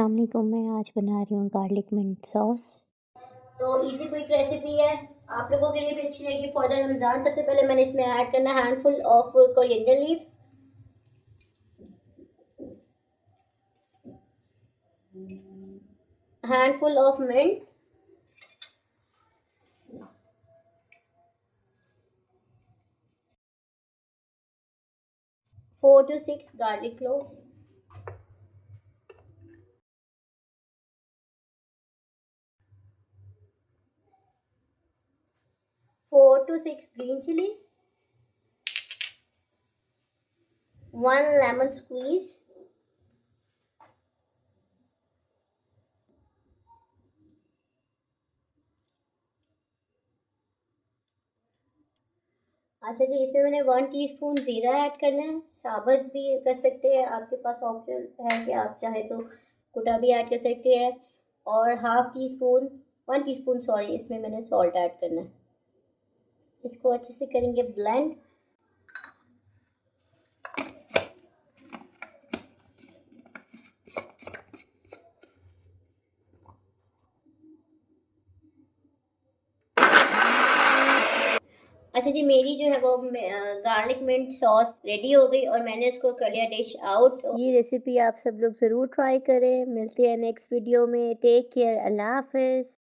अस्सलाम वालेकुम। मैं आज बना रही हूँ गार्लिक मिंट सॉस। तो इजी क्विक रेसिपी है, आप लोगों के लिए भी अच्छी रहेगी फॉर द रमज़ान। सबसे पहले मैंने इसमें ऐड करना handful of coriander leaves, handful of mint, 4 to 6 garlic cloves, 4 to 6 green chilies, 1 lemon squeeze, अच्छा जी, इसमें मैंने 1 टीस्पून ज़ीरा ऐड करना है। साबुत भी कर सकते हैं, आपके पास ऑप्शन है कि आप चाहे तो कुटा भी ऐड कर सकते हैं। और half tea spoon 1 teaspoon sorry, इसमें मैंने सॉल्ट ऐड करना है। इसको अच्छे से करेंगे ब्लेंड। अच्छा जी, मेरी जो है वो गार्लिक मिंट सॉस रेडी हो गई और मैंने इसको कर लिया डिश आउट। ये रेसिपी आप सब लोग ज़रूर ट्राई करें। मिलते हैं नेक्स्ट वीडियो में। टेक केयर, अल्लाह हाफिज़।